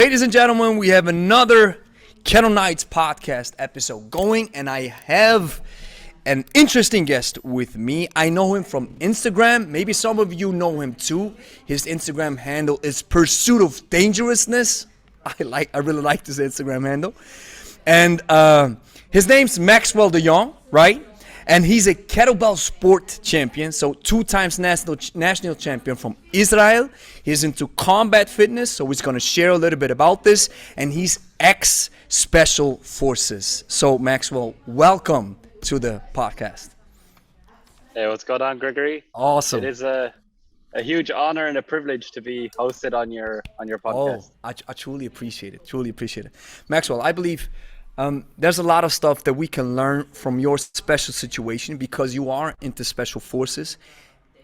Ladies and gentlemen, we have another Kettle Nights podcast episode going, and I have an interesting guest with me. I know him from Instagram. Maybe some of you know him too. His Instagram handle is Pursuit of Dangerousness. I really like this Instagram handle. And his name's Maxwell DeJong, right? And he's a kettlebell sport champion, so 2 times national champion from Israel. He's into combat fitness, so he's going to share a little bit about this. And he's ex-Special Forces. So Maxwell, welcome to the podcast. Hey, what's going on, Gregory? Awesome. It is a huge honor and a privilege to be hosted on your podcast. Oh, I truly appreciate it. Truly appreciate it. Maxwell, I believe there's a lot of stuff that we can learn from your special situation because you are into Special Forces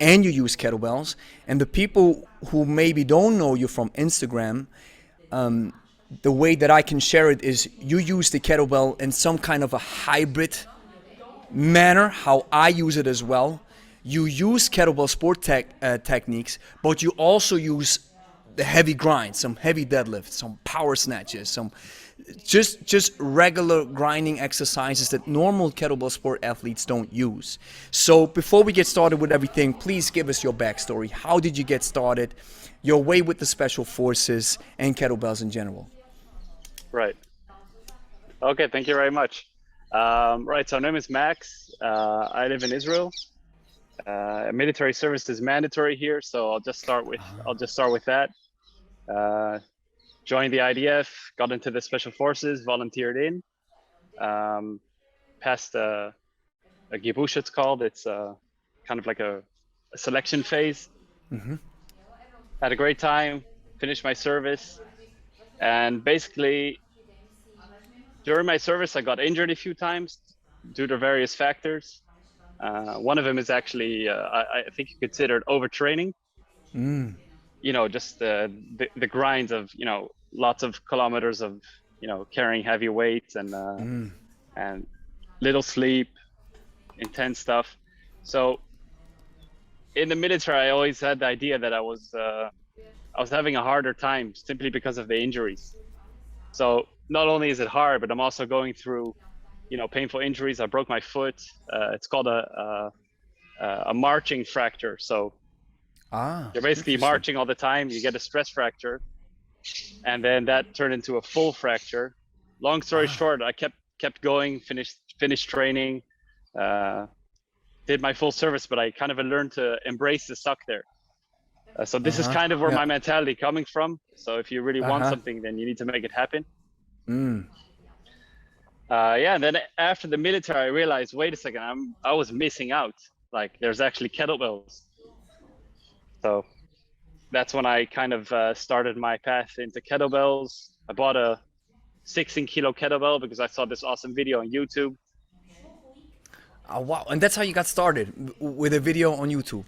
and you use kettlebells. And the people who maybe don't know you from Instagram, the way that I can share it is you use the kettlebell in some kind of a hybrid manner, how I use it as well. You use kettlebell sport techniques, but you also use the heavy grind, some heavy deadlifts, some power snatches, some just regular grinding exercises that normal kettlebell sport athletes don't use. So before we get started with everything, please give us your backstory. How did you get started? Your way with the Special Forces and kettlebells in general. Right. Okay, thank you very much. Right, so my name is Max. I live in Israel. Military service is mandatory here, so I'll just start with that. Joined the IDF, got into the Special Forces, volunteered in, passed a gibush, it's called. It's kind of like a selection phase. Mm-hmm. Had a great time, finished my service, and basically during my service I got injured a few times due to various factors. One of them is actually, I think you consider it overtraining. You know, just the grinds of, you know, lots of kilometers of, you know, carrying heavy weights and little sleep, intense stuff. So in the military, I always had the idea that I was having a harder time simply because of the injuries. So not only is it hard, but I'm also going through, you know, painful injuries. I broke my foot. It's called a marching fracture. So you're basically marching all the time. You get a stress fracture, and then that turned into a full fracture. Long story short, I kept going, finished training, did my full service, but I kind of learned to embrace the suck there. So this is kind of where my mentality coming from. So if you really want something, then you need to make it happen. And then after the military, I realized, wait a second, I was missing out. Like, there's actually kettlebells. So that's when I kind of started my path into kettlebells. I bought a 16-kilo kettlebell because I saw this awesome video on YouTube. Oh, wow. And that's how you got started, with a video on YouTube?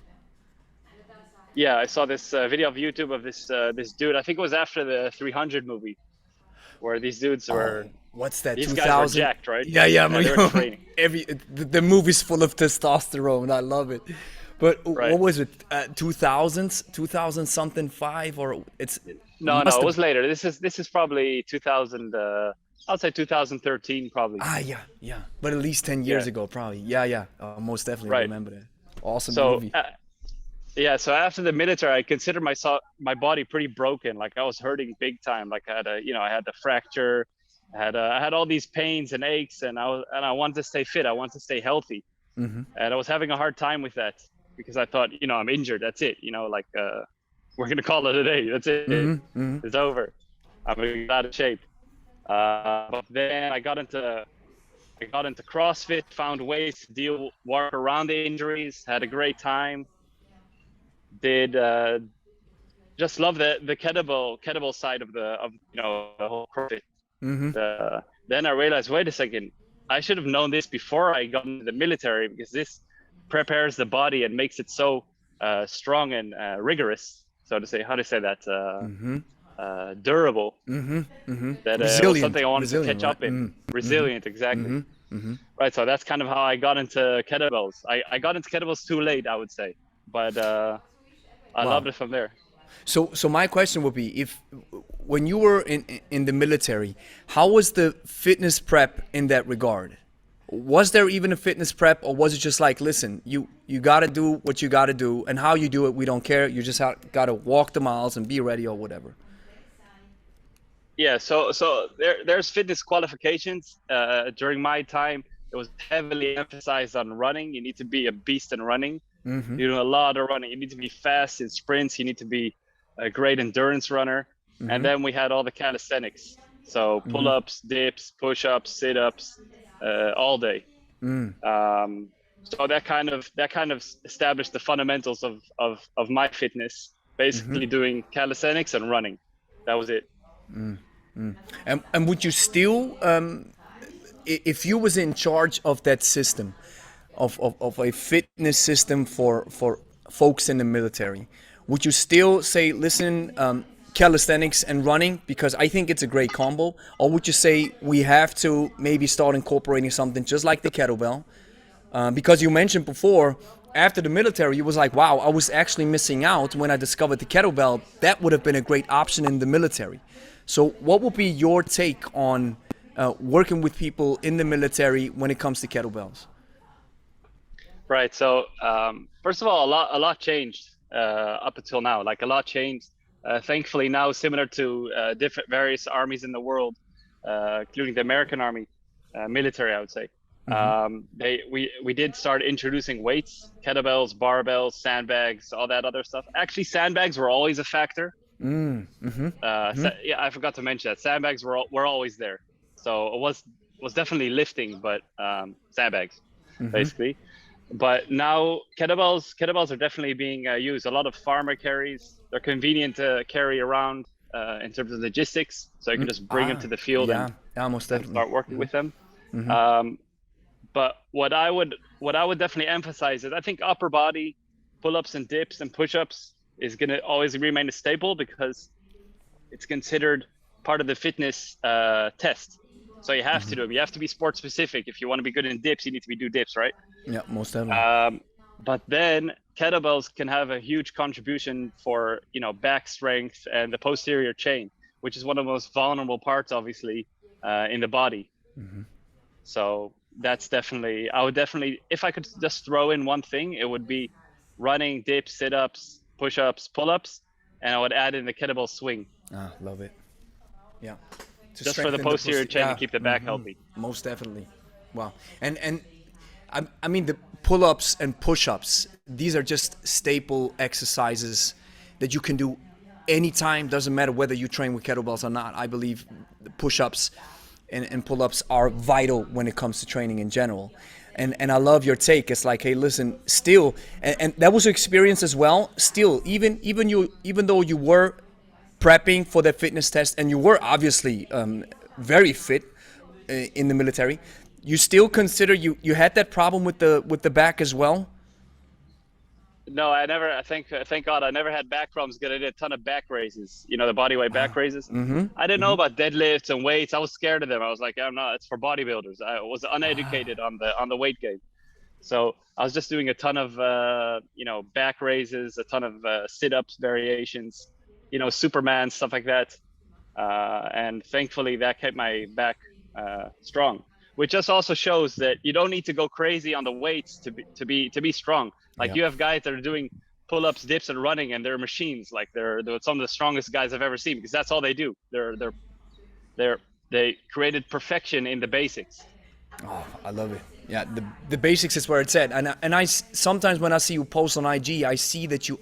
Yeah, I saw this video of YouTube of this dude. I think it was after the 300 movie, where these dudes were... What's that? These 2000? guys were jacked, right? Yeah. They were training. The movie's full of testosterone. I love it. But what was it? 2000s, 2000 something 5, or it's? No, it was later. This is probably 2000. I'll say 2013 probably. Yeah. But at least 10 years ago, probably. Yeah. Most definitely remember that. Awesome movie. So after the military, I considered my body pretty broken. Like, I was hurting big time. Like, I had a fracture. I had all these pains and aches, and I wanted to stay fit. I wanted to stay healthy, and I was having a hard time with that because I thought, you know, I'm injured. That's it. You know, like we're gonna call it a day. That's it. It's over. I'm out of shape. But then I got into CrossFit, found ways to work around the injuries. Had a great time. Did just love the kettlebell side of the whole CrossFit. Then I realized, wait a second, I should have known this before I got into the military, because this prepares the body and makes it so strong and rigorous, so to say. How to say that? Durable. That was something I wanted to catch up in. Resilient, exactly. Right, so that's kind of how I got into kettlebells. I got into kettlebells too late, I would say, but I loved it from there. So my question would be, if when you were in the military, how was the fitness prep in that regard? Was there even a fitness prep, or was it just like, listen, you got to do what you got to do, and how you do it, we don't care. You just got to walk the miles and be ready or whatever. Yeah, so there's fitness qualifications. During my time, it was heavily emphasized on running. You need to be a beast in running. You do a lot of running. You need to be fast in sprints. You need to be a great endurance runner. And then we had all the calisthenics. So pull-ups, dips, push-ups, sit-ups, all day. So that kind of established the fundamentals of my fitness. Basically doing calisthenics and running. That was it. And would you still, if you was in charge of that system, of a fitness system for folks in the military, would you still say, listen, calisthenics and running, because I think it's a great combo, or would you say we have to maybe start incorporating something just like the kettlebell? Because you mentioned before, after the military, you was like, wow, I was actually missing out when I discovered the kettlebell. That would have been a great option in the military. So what would be your take on working with people in the military when it comes to kettlebells? Right. So first of all, a lot changed up until now. Like a lot changed. Thankfully now, similar to different various armies in the world, including the American Army military, I would say. We did start introducing weights, kettlebells, barbells, sandbags, all that other stuff. Actually, sandbags were always a factor. Yeah, I forgot to mention that sandbags were always there. So it was definitely lifting, but sandbags basically. But now kettlebells are definitely being used. A lot of farmer carries. They're convenient to carry around in terms of logistics. So you can just bring them to the field and start working with them. But what I would definitely emphasize is, I think upper body pull-ups and dips and push-ups is going to always remain a staple, because it's considered part of the fitness test. So you have to do them. You have to be sport specific. If you want to be good in dips, you need to do dips, right? Yeah, most definitely. But then kettlebells can have a huge contribution for, back strength and the posterior chain, which is one of the most vulnerable parts, obviously, in the body. So that's definitely, I would definitely, if I could just throw in one thing, it would be running, dips, sit-ups, push-ups, pull-ups, and I would add in the kettlebell swing. Love it. Yeah. Just for the posterior chain to keep the back healthy. Most definitely. Wow. And I mean, the pull-ups and push-ups, these are just staple exercises that you can do anytime. Doesn't matter whether you train with kettlebells or not. I believe the push-ups and pull-ups are vital when it comes to training in general. And I love your take. It's like, hey, listen, still, and that was your experience as well. Still, even though you were prepping for that fitness test, and you were obviously very fit in the military, you still consider you had that problem with the back as well? No, I never. Thank God, I never had back problems because I did a ton of back raises. The body weight back raises. I didn't know about deadlifts and weights. I was scared of them. I was like, I'm not. It's for bodybuilders. I was uneducated on the weight game. So I was just doing a ton of back raises, a ton of sit-ups variations, Superman, stuff like that. And thankfully that kept my back strong, which just also shows that you don't need to go crazy on the weights to be strong. Like you have guys that are doing pull-ups, dips, and running, and they're machines. Like they're some of the strongest guys I've ever seen, because that's all they do. They created perfection in the basics. Oh, I love it. Yeah, the basics is where it's at. And I sometimes when I see you post on IG, I see that you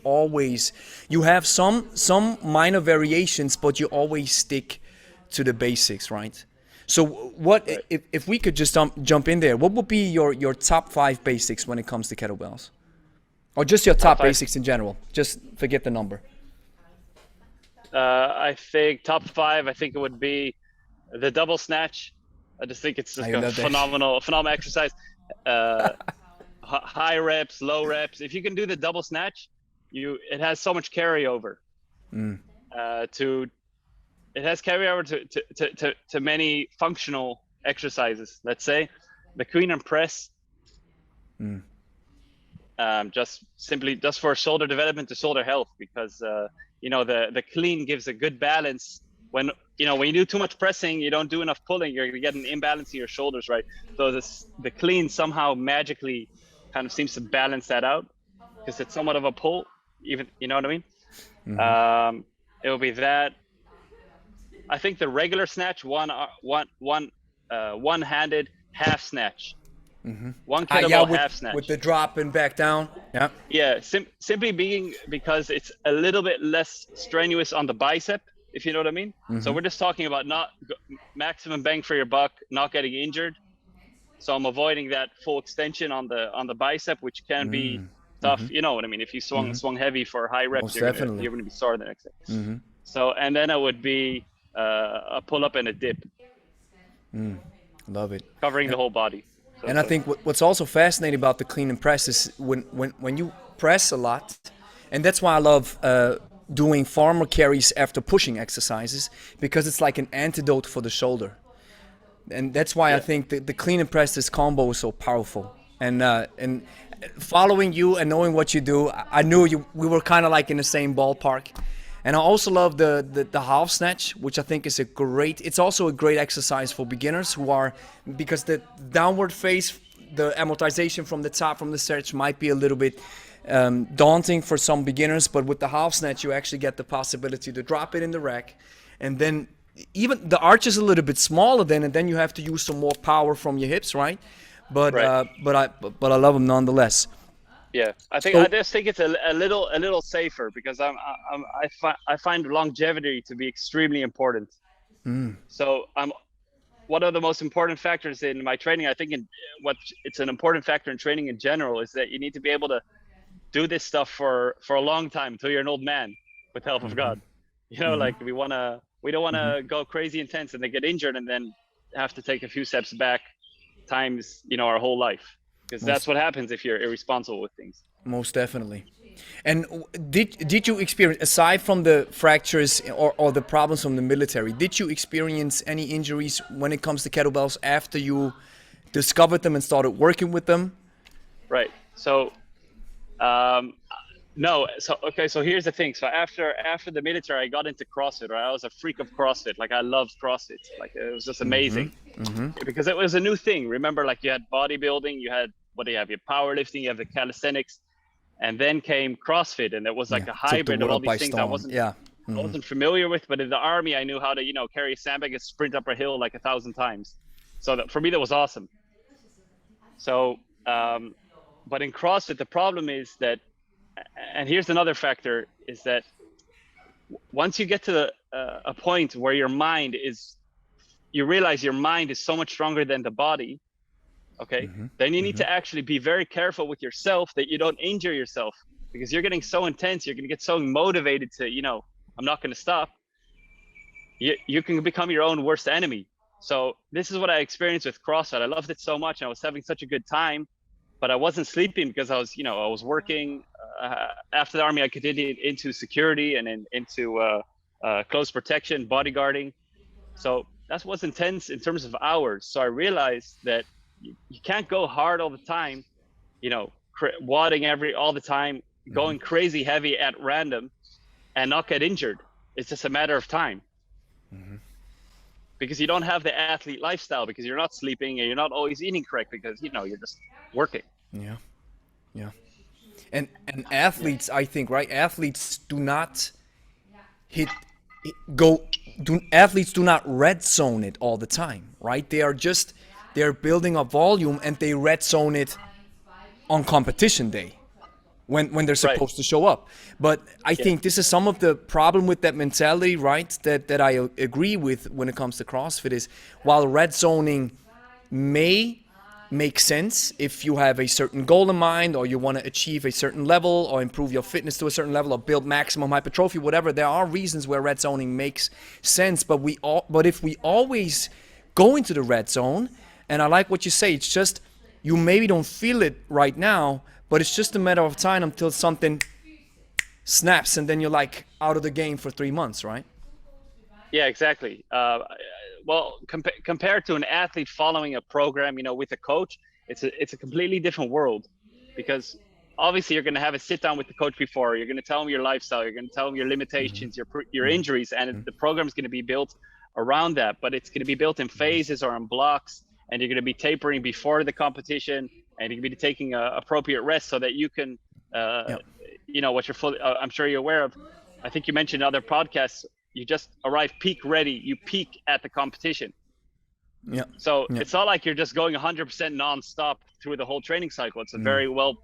have some minor variations, but you always stick to the basics, right? So what if we could just jump in there? What would be your top 5 basics when it comes to kettlebells, or just your top basics in general? Just forget the number. I think top 5. I think it would be the double snatch. I just think it's just a phenomenal exercise. High reps, low reps. If you can do the double snatch, it has so much carryover. It has carryover to many functional exercises. Let's say the clean and press. Just for shoulder development to shoulder health, because the clean gives a good balance. When when you do too much pressing, you don't do enough pulling, you're gonna get an imbalance in your shoulders, right? So the clean somehow magically kind of seems to balance that out, because it's somewhat of a pull, even, you know what I mean? It will be that. I think the regular snatch, one-handed half snatch, one Yeah, kettlebell half with snatch. the drop and back down. Yeah. Yeah, simply being because it's a little bit less strenuous on the bicep, if you know what I mean. So we're just talking about not maximum bang for your buck, not getting injured. So I'm avoiding that full extension on the bicep, which can be tough. You know what I mean? If you swung heavy for high reps, Most you're definitely. gonna be sore the next day. So, and then it would be a pull up and a dip, Love it. covering the whole body. So And it's I like, think what's also fascinating about the clean and press is when you press a lot, and that's why I love doing farmer carries after pushing exercises, because it's like an antidote for the shoulder. And that's why I yeah, think the clean and press, this combo is so powerful. And following you and knowing what you do, I knew we were kind of like in the same ballpark. And I also love the half snatch, which I think is it's also a great exercise for beginners who are, because the downward face, the amortization from the top, from the stretch might be a little bit daunting for some beginners, but with the half snatch, you actually get the possibility to drop it in the rack, and then even the arch is a little bit smaller then, and then you have to use some more power from your hips, right? But right. But I love them nonetheless. Yeah, So I just think it's a little safer, because I find longevity to be extremely important. So one of the most important factors in my training, I think, it's an important factor in training in general, is that you need to be able to do this stuff for a long time, until you're an old man, with the help of God. Like we don't wanna go crazy intense and then get injured and then have to take a few steps back times our whole life, because that's most what happens if you're irresponsible with things. most definitely. And did you experience, aside from the fractures or the problems from the military, did you experience any injuries when it comes to kettlebells after you discovered them and started working with them? Right. So no. So okay. So here's the thing. So after the military, I got into CrossFit. Right. I was a freak of CrossFit. Like, I loved CrossFit. Like, it was just amazing, because it was a new thing. Remember, like, you had bodybuilding, you had, what do you have? You have powerlifting, you have the calisthenics, and then came CrossFit, and it was like a Took the hybrid of all world by these things I storm. Yeah. wasn't familiar with. But in the army, I knew how to carry a sandbag and sprint up a hill like 1,000 times. So for me, that was awesome. So but in CrossFit, the problem is that, and here's another factor, is that once you get to a point where you realize your mind is so much stronger than the body, okay, then you need to actually be very careful with yourself that you don't injure yourself, because you're getting so intense, you're going to get so motivated to, I'm not going to stop. You can become your own worst enemy. So this is what I experienced with CrossFit. I loved it so much, and I was having such a good time, but I wasn't sleeping, because I was working. After the army, I continued into security and into close protection, bodyguarding. So that was intense in terms of hours. So I realized that you can't go hard all the time, wadding all the time, going crazy heavy at random, and not get injured. It's just a matter of time. Because you don't have the athlete lifestyle, because you're not sleeping and you're not always eating correct, because you're just working. Yeah. Yeah. And athletes, I think, right? Athletes do not hit go do athletes do not red zone it all the time, right? They're building up volume, and they red zone it on competition day when they're Right. supposed to show up. But I think this is some of the problem with that mentality, right? That I agree with when it comes to CrossFit, is while red zoning may make sense if you have a certain goal in mind, or you want to achieve a certain level, or improve your fitness to a certain level, or build maximum hypertrophy, whatever. There are reasons where red zoning makes sense, but if we always go into the red zone, and I like what you say, it's just you maybe don't feel it right now, but it's just a matter of time until something snaps, and then you're like out of the game for 3 months, right? Yeah, exactly. Well, compared to an athlete following a program, with a coach, it's a completely different world, because obviously you're going to have a sit down with the coach before. You're going to tell them your lifestyle. You're going to tell them your limitations, your injuries, and the program's going to be built around that. But it's going to be built in phases or in blocks, and you're going to be tapering before the competition, and you're going to be taking appropriate rest so that you can, you know, what you're fully. I'm sure you're aware of. I think you mentioned in other podcasts. You just arrive peak ready. You peak at the competition. So it's not like you're just going 100% non-stop through the whole training cycle. It's a very well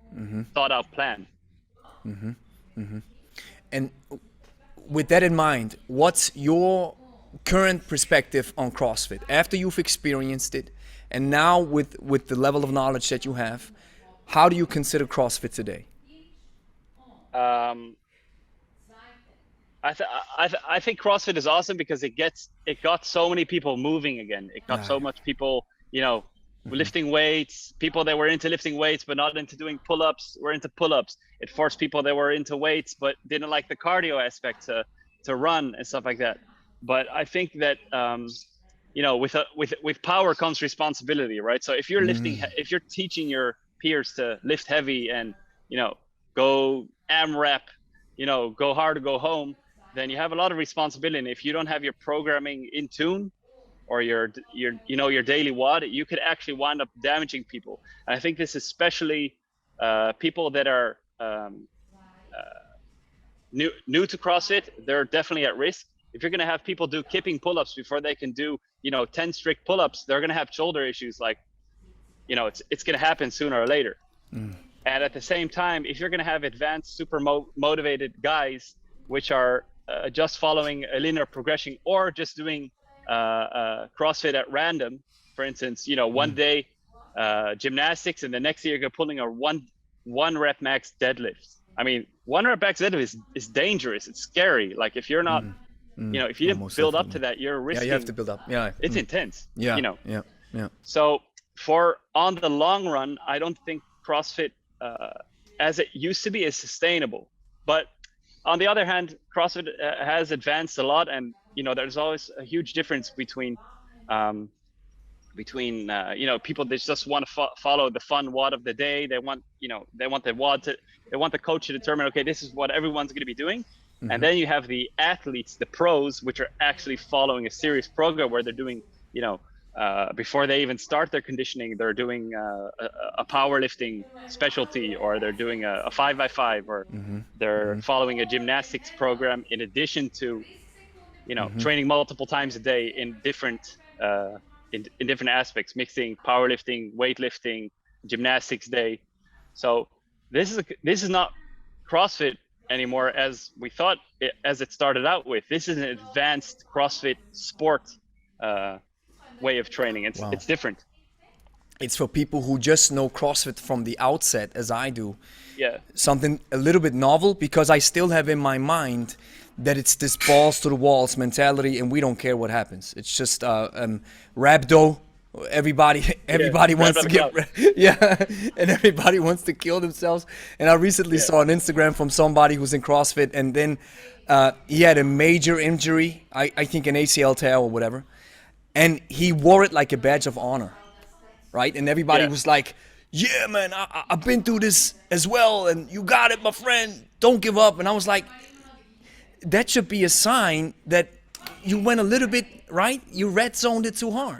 thought out plan. And with that in mind, what's your current perspective on CrossFit after you've experienced it, and now with the level of knowledge that you have? How do you consider CrossFit today? I think CrossFit is awesome because it got so many people moving again. It got so much people, you know, lifting weights. People that were into lifting weights but not into doing pull-ups were into pull-ups. It forced people that were into weights but didn't like the cardio aspect to run and stuff like that. But I think that you know, with power comes responsibility, right? So if you're lifting, if you're teaching your peers to lift heavy and, you know, go AMRAP, you know, go hard or go home, then you have a lot of responsibility. And if you don't have your programming in tune, or your you know, your daily WOD, you could actually wind up damaging people. And I think this is especially people that are new to CrossFit. They're definitely at risk. If you're going to have people do kipping pull-ups before they can do, you know, 10 strict pull-ups, they're going to have shoulder issues. Like, you know, it's going to happen sooner or later. And at the same time, if you're going to have advanced, super motivated guys, which are just following a linear progression or just doing CrossFit at random, for instance, you know, one day gymnastics and the next year you're pulling a one rep max deadlift. I mean, one rep max deadlift is dangerous. It's scary. Like if you're not, you know, if you didn't build up to that, you're risking. Yeah, you have to build up. Yeah, it's intense. Yeah, you know. Yeah. So for on the long run, I don't think CrossFit as it used to be is sustainable. But on the other hand, CrossFit has advanced a lot, and you know, there's always a huge difference between you know, people that just want to follow the fun WOD of the day. They want, you know, they want the coach to determine, okay, this is what everyone's going to be doing. And then you have the athletes, the pros, which are actually following a serious program where they're doing, you know, before they even start their conditioning, they're doing a powerlifting specialty, or they're doing a 5x5, or they're following a gymnastics program in addition to, you know, training multiple times a day in different in different aspects, mixing powerlifting, weightlifting, gymnastics day. So this is not CrossFit anymore as we thought as it started out with. This is an advanced CrossFit sport way of training. It's different. It's for people who just know CrossFit from the outset, as I do. Yeah. Something a little bit novel, because I still have in my mind that it's this balls to the walls mentality, and we don't care what happens. It's just rhabdo. Everybody wants to get and everybody wants to kill themselves. And I recently saw an Instagram from somebody who's in CrossFit, and then he had a major injury, I think an ACL tear or whatever, and he wore it like a badge of honor, right? And everybody was like, yeah, man, I've been through this as well, and you got it, my friend, don't give up. And I was like, that should be a sign that you went a little bit, right? You red zoned it too hard.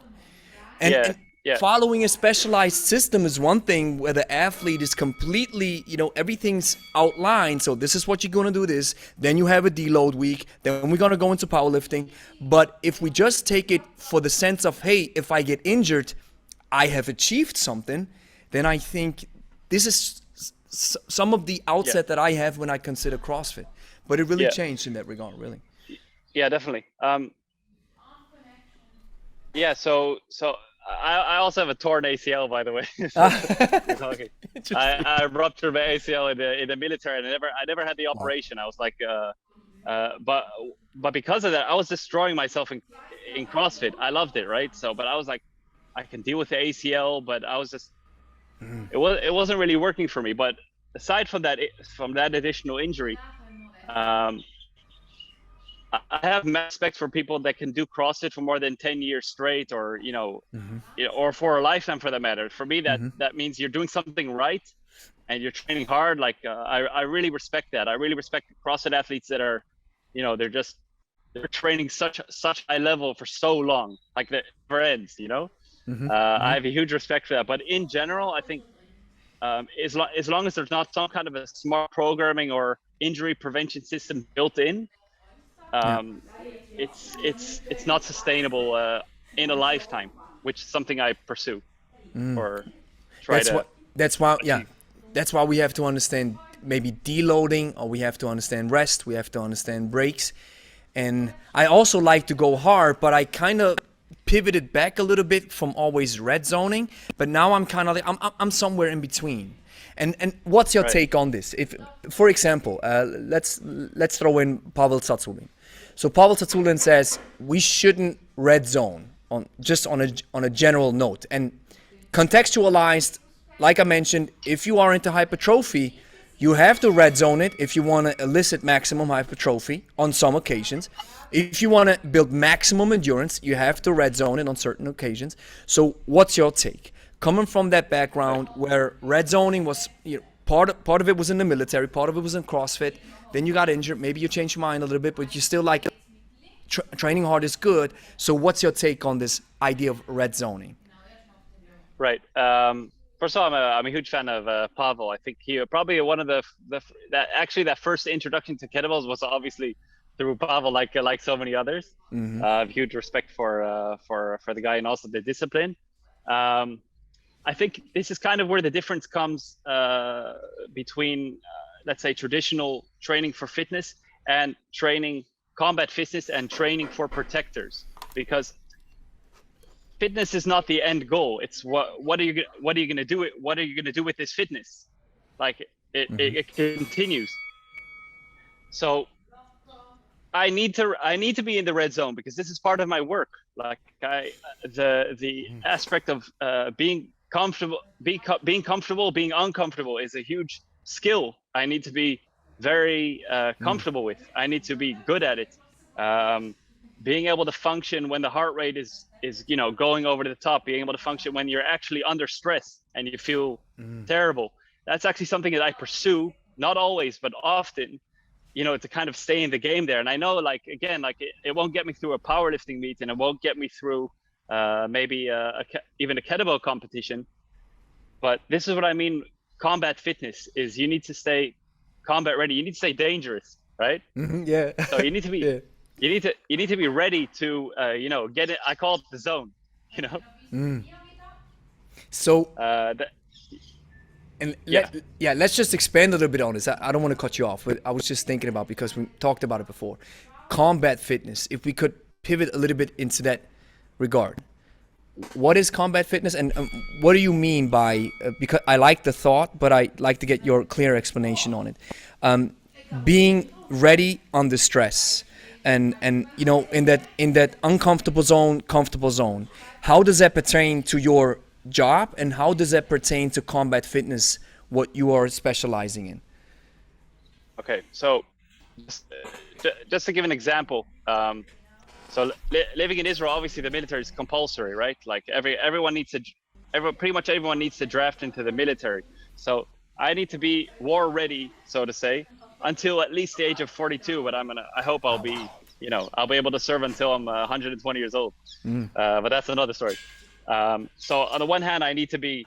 And following a specialized system is one thing, where the athlete is completely, you know, everything's outlined. So this is what you're going to do this. Then you have a deload week. Then we're going to go into powerlifting. But if we just take it for the sense of, hey, if I get injured, I have achieved something, then I think this is some of the outset that I have when I consider CrossFit. But it really changed in that regard, really. Yeah, definitely. So I also have a torn ACL, by the way. I ruptured my ACL in the military, and I never had the operation. I was like, but because of that, I was destroying myself in CrossFit. I loved it, right? So, but I was like, I can deal with the ACL, but I was just, it wasn't really working for me. But aside from that additional injury, I have respect for people that can do CrossFit for more than 10 years straight, or, or for a lifetime for that matter. For me, that means you're doing something right, and you're training hard, like I really respect that. I really respect the CrossFit athletes that are, they're training such high level for so long, like that never ends. I have a huge respect for that. But in general, I think as long as there's not some kind of a smart programming or injury prevention system built in, it's not sustainable in a lifetime, which is something I pursue or try That's to. what. That's why. Yeah, that's why we have to understand maybe deloading, or we have to understand rest. We have to understand breaks. And I also like to go hard, but I kind of pivoted back a little bit from always red zoning. But now I'm kind of like I'm somewhere in between. And what's your Right. take on this? If, for example, let's throw in Pavel Tsatsouline. So Pavel Tsatsouline says we shouldn't red zone on a general note, and contextualized, like I mentioned, if you are into hypertrophy, you have to red zone it if you want to elicit maximum hypertrophy on some occasions. If you want to build maximum endurance, you have to red zone it on certain occasions. So what's your take? Coming from that background where red zoning was, part of it was in the military, part of it was in CrossFit, then you got injured, maybe you changed your mind a little bit, but you still like training hard is good. So what's your take on this idea of red zoning? Right. First of all, I'm a huge fan of Pavel. I think he probably one of that first introduction to kettlebells was obviously through Pavel, like so many others. Huge respect for the guy and also the discipline. I think this is kind of where the difference comes between, let's say, traditional training for fitness and training combat fitness and training for protectors, because fitness is not the end goal. It's what are you going to do? What are you going to do with this fitness? Like it continues. So I need to be in the red zone because this is part of my work. Like the aspect of being comfortable, being uncomfortable is a huge skill. I need to be very comfortable with. I need to be good at it. Being able to function when the heart rate is going over the top, being able to function when you're actually under stress and you feel terrible. That's actually something that I pursue, not always, but often, to kind of stay in the game there. And I know, it won't get me through a powerlifting meet, and it won't get me through maybe even a kettlebell competition. But this is what I mean. Combat fitness is you need to stay combat ready. You need to stay dangerous, right? Yeah. So you need to be. Yeah. You need to be ready to get it. I call it the zone. So let's just expand a little bit on this. I don't want to cut you off, but I was just thinking about, because we talked about it before, combat fitness. If we could pivot a little bit into that regard, what is combat fitness, and what do you mean by? Because I like the thought, but I like to get your clear explanation on it. Being ready under stress. And in that uncomfortable zone, comfortable zone, how does that pertain to your job, and how does that pertain to combat fitness, what you are specializing in? Okay, so just to give an example, living in Israel, obviously the military is compulsory, right? Like pretty much everyone needs to draft into the military. So I need to be war ready, so to say, until at least the age of 42, but I hope I'll be able to serve until I'm 120 years old. But that's another story. So on the one hand, I need to be,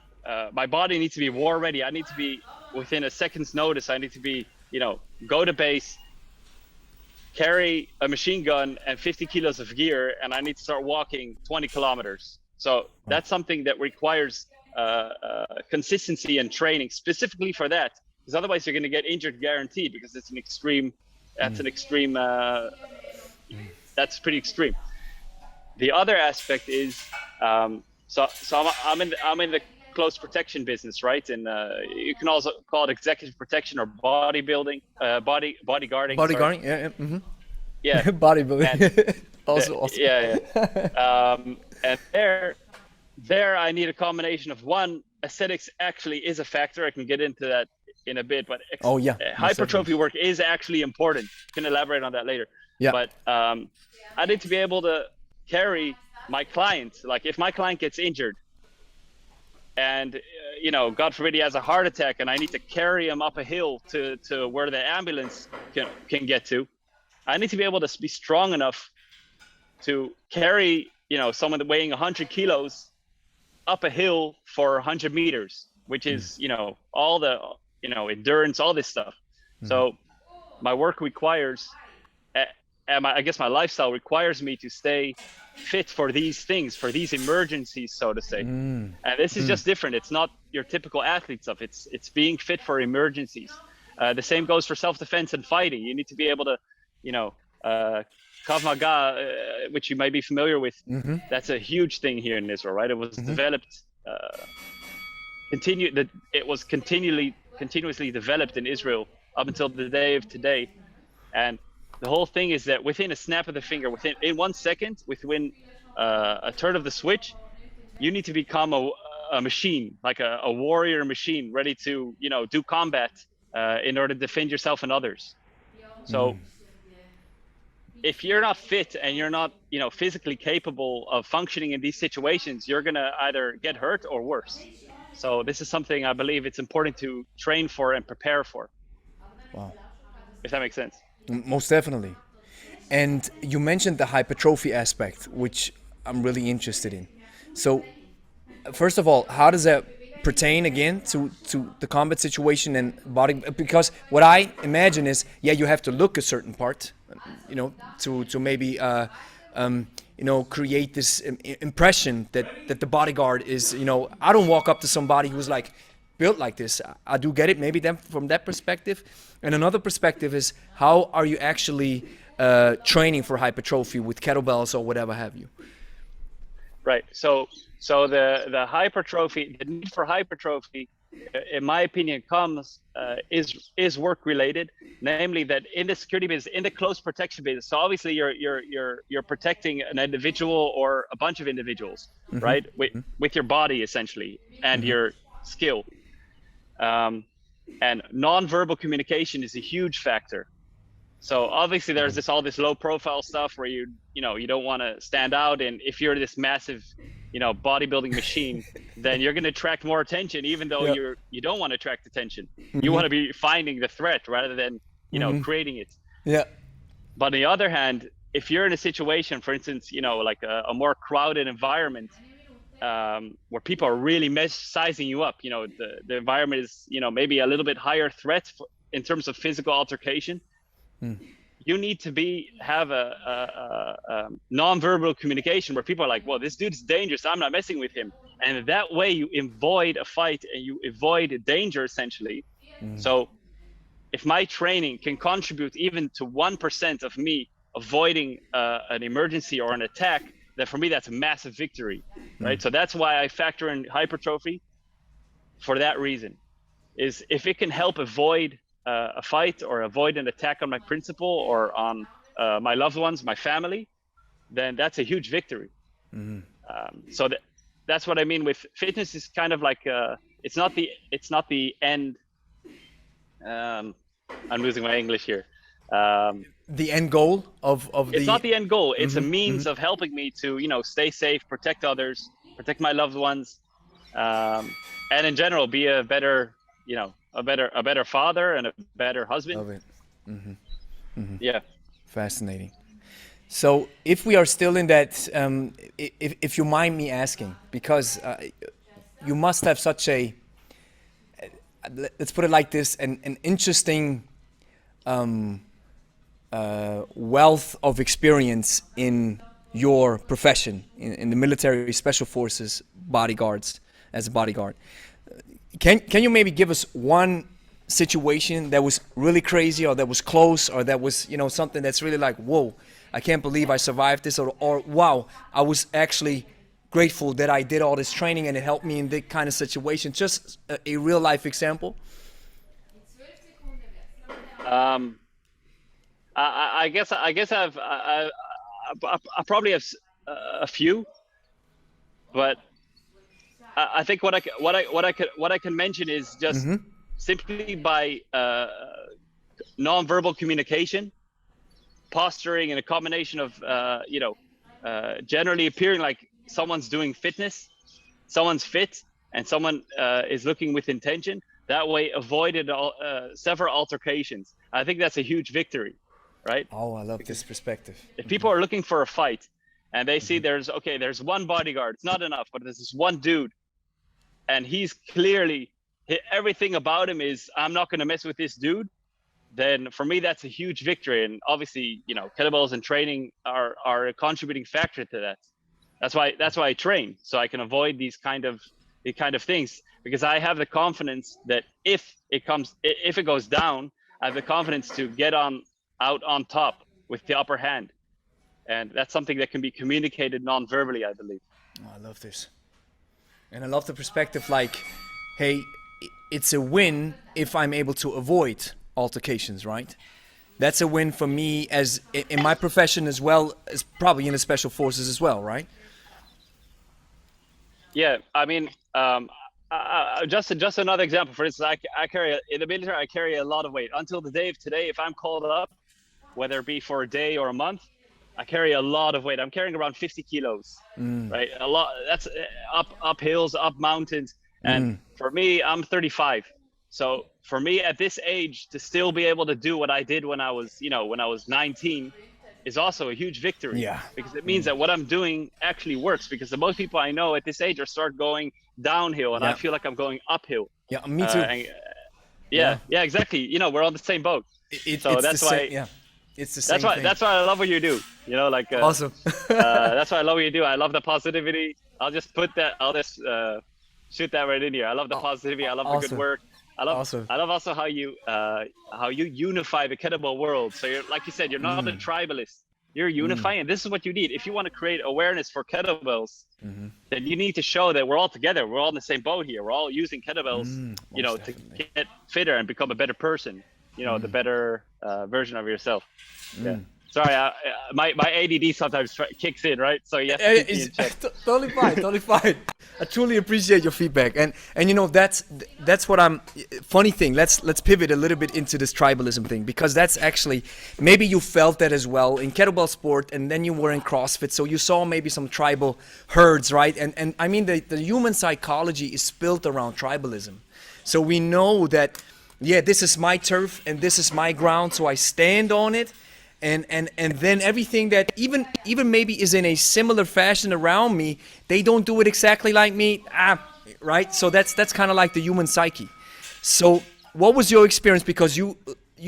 my body needs to be war ready. I need to be within a second's notice. I need to be, go to base, carry a machine gun and 50 kilos of gear, and I need to start walking 20 kilometers. So that's something that requires consistency and training specifically for that. Because otherwise you're going to get injured guaranteed, because it's that's pretty extreme. The other aspect is, so I'm in the close protection business, right? And you can also call it executive protection or bodybuilding, bodyguarding. Bodyguarding, yeah. Mm-hmm. Yeah. Bodybuilding. Also awesome. Yeah. And there I need a combination of one, aesthetics actually is a factor. I can get into that in a bit, but hypertrophy work is actually important. Can elaborate on that later. Yeah. But I need to be able to carry my client. Like if my client gets injured, and God forbid he has a heart attack, and I need to carry him up a hill to where the ambulance can get to. I need to be able to be strong enough to carry someone weighing 100 kilos up a hill for 100 meters, which is all the endurance, all this stuff. So my work requires, and I guess my lifestyle requires me to stay fit for these things, for these emergencies, so to say. And this is just different. It's not your typical athlete stuff. It's being fit for emergencies. The same goes for self-defense and fighting. You need to be able to, Krav Maga, which you might be familiar with. That's a huge thing here in Israel, right? It was developed, it was continuously developed in Israel up until the day of today. And the whole thing is that within a snap of the finger, in 1 second, within a turn of the switch, you need to become a machine, like a warrior machine, ready to do combat in order to defend yourself and others. So if you're not fit and you're not physically capable of functioning in these situations, you're gonna either get hurt or worse. So this is something I believe it's important to train for and prepare for. Wow. If that makes sense. Most definitely. And you mentioned the hypertrophy aspect, which I'm really interested in. So, first of all, how does that pertain again to the combat situation and body? Because what I imagine is, you have to look a certain part, to maybe create this impression that the bodyguard is, I don't walk up to somebody who's like built like this. I do get it, maybe then from that perspective. And another perspective is, how are you actually training for hypertrophy with kettlebells or whatever have you? Right. So the hypertrophy, the need for hypertrophy, in my opinion, comes is work related. Namely, that in the security business, in the close protection business. So obviously, you're protecting an individual or a bunch of individuals, right? With your body essentially and your skill. And non-verbal communication is a huge factor. So obviously there's all this low profile stuff where you don't want to stand out, and if you're this massive bodybuilding machine, then you're going to attract more attention, even though you don't want to attract attention. You want to be finding the threat rather than creating it. But on the other hand, if you're in a situation, for instance, like a more crowded environment, where people are really sizing you up, the environment is maybe a little bit higher threat in terms of physical altercation. You need to have a non-verbal communication where people are like, well, this dude's dangerous, I'm not messing with him. And that way you avoid a fight and you avoid danger essentially. So if my training can contribute even to 1% of me avoiding an emergency or an attack, then for me that's a massive victory, right? So that's why I factor in hypertrophy for that reason. Is if it can help avoid a fight or avoid an attack on my principal or on my loved ones, my family, then that's a huge victory. So that's what I mean with fitness. Is kind of like it's not the end. I'm losing my English here. The end goal of it's not the end goal. It's a means of helping me to stay safe, protect others, protect my loved ones, and in general be a better a better father and a better husband. Love it. Yeah. Fascinating. So if we are still in that, if you mind me asking, because you must have such a, let's put it like this, an interesting wealth of experience in your profession, in the military special forces bodyguards, as a bodyguard. Can you maybe give us one situation that was really crazy, or that was close, or that was something that's really like, whoa, I can't believe I survived this, or wow, I was actually grateful that I did all this training and it helped me in that kind of situation? Just a real life example. I guess I probably have a few, but I think what I can mention is just simply by non-verbal communication, posturing, and a combination of generally appearing like someone's doing fitness, someone's fit, and someone is looking with intention, that way avoided several altercations. I think that's a huge victory, right? Oh, I love this perspective. If people are looking for a fight and they see there's one bodyguard, it's not enough, but there's this one dude, and he's clearly, everything about him is, I'm not going to mess with this dude, then for me that's a huge victory. And obviously, you know, kettlebells and training are a contributing factor to that. That's why I train, so I can avoid these kind of things, because I have the confidence that if it goes down, I have the confidence to get out on top with the upper hand. And that's something that can be communicated non-verbally, I believe. Oh, I love this. And I love the perspective like, hey, it's a win if I'm able to avoid altercations, right? That's a win for me as in my profession as well as probably in the special forces as well, right? Yeah, I mean, just another example. For instance, I carry in the military, I carry a lot of weight. Until the day of today, if I'm called up, whether it be for a day or a month, I carry a lot of weight. I'm carrying around 50 kilos, right? A lot. That's up hills, up mountains. And for me, I'm 35. So for me at this age to still be able to do what I did when I was 19 is also a huge victory. Yeah. Because it means that what I'm doing actually works, because the most people I know at this age are start going downhill, and I feel like I'm going uphill. Yeah, me too. Yeah, exactly. You know, we're on the same boat. So that's why. It's the same thing. That's why I love what you do. You know, like awesome. That's why I love what you do. I love the positivity. I'll just shoot that right in here. I love the positivity. I love the good work. I love also how you unify the kettlebell world. So you're, like you said, you're not a tribalist. You're unifying. And this is what you need. If you want to create awareness for kettlebells, then you need to show that we're all together. We're all in the same boat here. We're all using kettlebells, you know, to get fitter and become a better person. You know, the better version of yourself. Yeah. Sorry, my ADD sometimes kicks in, right? So yes, totally fine. I truly appreciate your feedback, and you know that's what I'm. Funny thing. Let's pivot a little bit into this tribalism thing, because that's actually, maybe you felt that as well in kettlebell sport, and then you were in CrossFit, so you saw maybe some tribal herds, right? And I mean the human psychology is built around tribalism, so we know that. Yeah, this is my turf and this is my ground, so I stand on it, and then everything that even maybe is in a similar fashion around me, they don't do it exactly like me, right? So that's kind of like the human psyche. So what was your experience, because you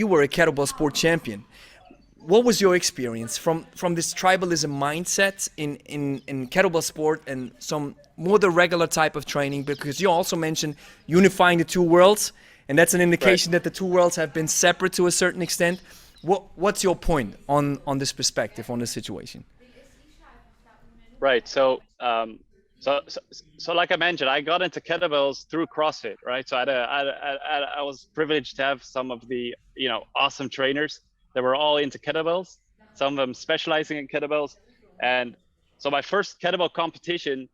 were a kettlebell sport champion? What was your experience from this tribalism mindset in kettlebell sport and some more the regular type of training? Because you also mentioned unifying the two worlds. And that's an indication that the two worlds have been separate to a certain extent. What's your point on this perspective, on this situation? Right. So like I mentioned, I got into kettlebells through CrossFit, right? So I was privileged to have some of the, you know, awesome trainers that were all into kettlebells, some of them specializing in kettlebells. And so my first kettlebell competition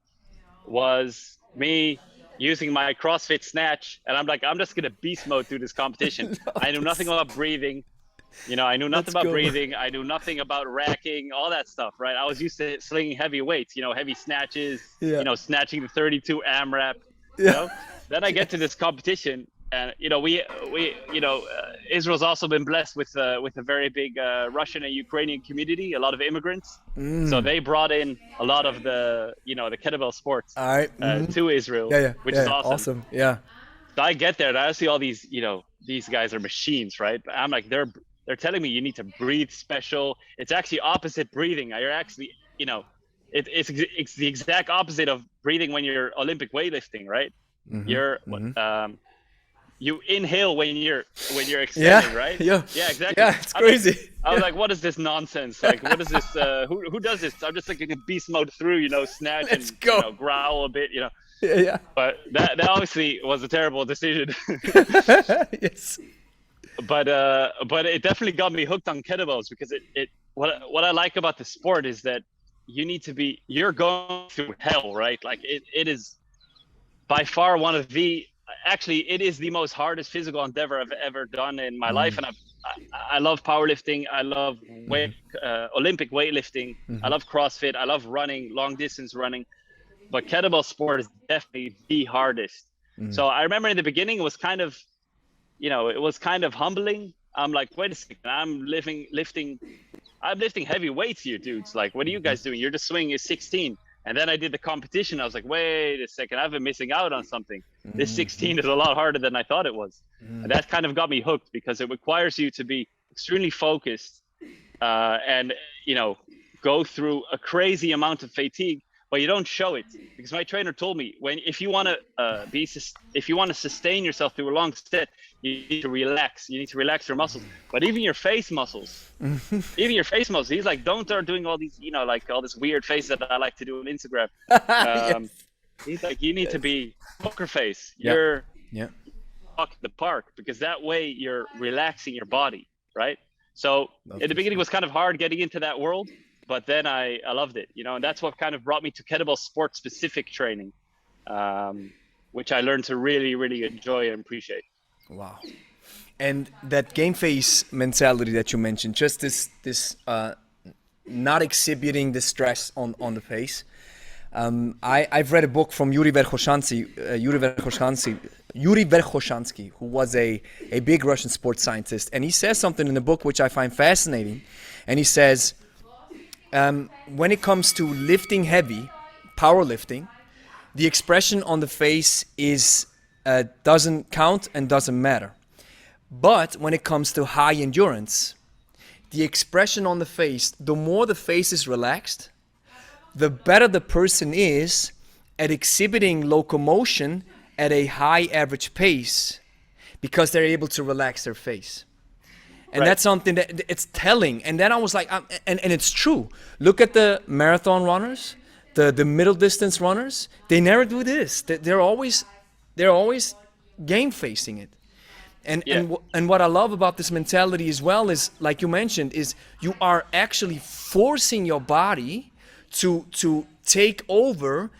was me using my CrossFit snatch, and I'm like, I'm just gonna beast mode through this competition. I knew nothing about breathing, you know, I knew nothing about breathing. I knew nothing about racking, all that stuff, right? I was used to slinging heavy weights, you know, heavy snatches, you know, snatching the 32 AMRAP, you know. Then I get to this competition, and you know, we Israel's also been blessed with a very big Russian and Ukrainian community, a lot of immigrants. So they brought in a lot of the, you know, the kettlebell sports to Israel, which is awesome. Yeah. So I get there and I see all these, you know, these guys are machines, right? But I'm like, they're telling me you need to breathe special. It's actually opposite breathing. You're actually, you know, it's the exact opposite of breathing when you're Olympic weightlifting, right? You're you inhale when you're extending, right? Yeah, exactly. Yeah, it's crazy. I was like, what is this nonsense? Like, what is this? Who does this? I'm just like in beast mode through, you know, snatch and you know, growl a bit, you know. Yeah. But that obviously was a terrible decision. Yes. But it definitely got me hooked on kettlebells, because what I like about the sport is that you're going through hell, right? Like it is by far one of the, actually it is the most hardest physical endeavor I've ever done in my life. And I love powerlifting. I love Olympic weightlifting. I love CrossFit. I love running, long distance running. but kettlebell sport is definitely the hardest. So I remember in the beginning, it was kind of, it was kind of humbling. I'm like, wait a second, I'm lifting heavy weights here, dudes. Like, what are you guys doing? You're just swinging a 16. And then I did the competition. I was like, wait a second, I've been missing out on something. This 16 is a lot harder than I thought it was. And that kind of got me hooked because it requires you to be extremely focused and, go through a crazy amount of fatigue, but you don't show it. Because my trainer told me, if you want to sustain yourself through a long set, you need to relax. You need to relax your muscles. But even your face muscles, he's like, don't start doing all these, like all this weird face that I like to do on Instagram. Yes. He's like, you need to be poker face. Yeah. You're Yeah. walk the park, because that way you're relaxing your body, right? So in the beginning, it was kind of hard getting into that world, but then I loved it, and that's what kind of brought me to kettlebell sport specific training, which I learned to really, really enjoy and appreciate. Wow. And that game face mentality that you mentioned, just this not exhibiting the stress on the face. I've read a book from Yuri Verkhoshansky, who was a big Russian sports scientist, and he says something in the book which I find fascinating. And he says, when it comes to lifting heavy, powerlifting, the expression on the face is doesn't count and doesn't matter. But when it comes to high endurance, the expression on the face, the more the face is relaxed, the better the person is at exhibiting locomotion at a high average pace, because they're able to relax their face. And Right. that's something that it's telling. And then I was like, and it's true. Look at the marathon runners, the middle distance runners. They never do this. They're always game facing it. And what I love about this mentality as well is, like you mentioned, is you are actually forcing your body to take over,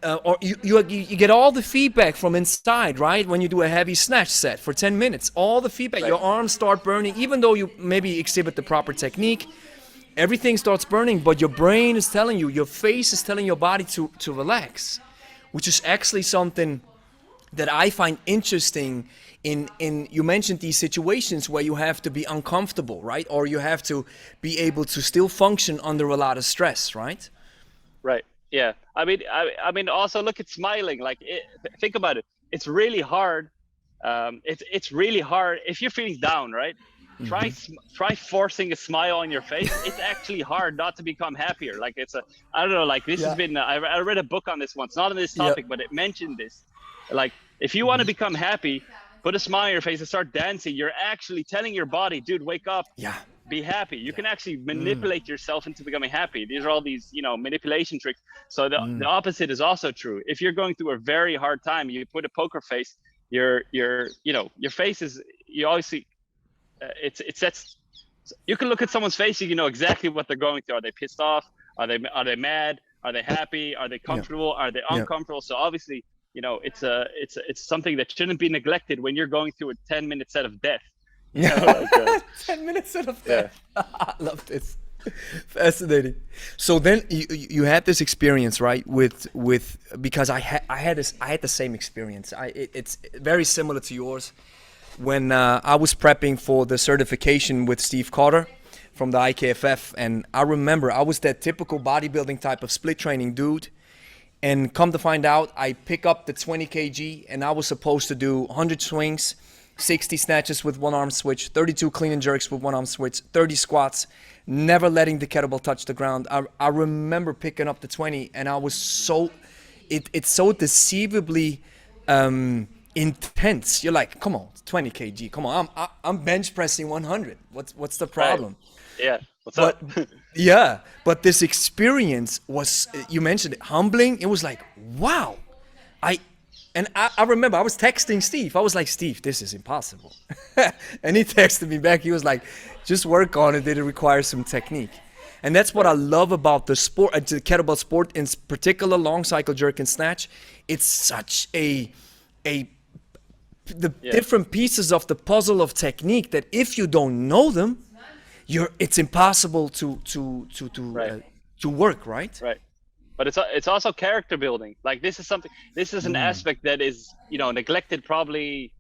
or you get all the feedback from inside, right? When you do a heavy snatch set for 10 minutes, all the feedback, Right. your arms start burning, even though you maybe exhibit the proper technique, everything starts burning, but your brain is telling you, your face is telling your body to relax, which is actually something that I find interesting in you mentioned these situations where you have to be uncomfortable, right? Or you have to be able to still function under a lot of stress, right? Right. Yeah. I mean, also look at smiling. Like, think about it. It's really hard. It's really hard if you're feeling down, right? Try forcing a smile on your face. It's actually hard not to become happier. Like, I don't know. Like, this has been. I read a book on this once, not on this topic, but it mentioned this. Like, if you want to become happy, put a smile on your face and start dancing. You're actually telling your body, dude, wake up. Yeah. Be happy. You can actually manipulate yourself into becoming happy. These are all these, manipulation tricks. So the opposite is also true. If you're going through a very hard time, you put a poker face, your face is, you obviously, it sets, you can look at someo's face, you know exactly what they're going through. Are they pissed off? Are they mad? Are they happy? Are they comfortable? Are they uncomfortable? So obviously, it's something that shouldn't be neglected when you're going through a 10-minute set of death. 10 minutes out of that. I love this. Fascinating. So then you had this experience, right? With because I had the same experience. It's very similar to yours. When I was prepping for the certification with Steve Carter from the IKFF, and I remember I was that typical bodybuilding type of split training dude. And come to find out, I pick up the 20 kg, and I was supposed to do 100 swings, 60 snatches with one arm switch, 32 clean and jerks with one arm switch, 30 squats, never letting the kettlebell touch the ground. I remember picking up the 20, and I was it's so deceivably intense. You're like, come on, 20 kg, come on, I'm bench pressing 100. What's the problem? Right. Yeah. What's up? Yeah, but this experience was, you mentioned it, humbling. It was like, wow. I remember I was texting Steve. I was like, Steve, this is impossible. And he texted me back. He was like, just work on it. It requires some technique. And that's what I love about the sport, the kettlebell sport, in particular, long cycle jerk and snatch. It's such different pieces of the puzzle of technique that if you don't know them, it's impossible to work, right? Right. but it's also character building. Like this is an aspect that is, neglected probably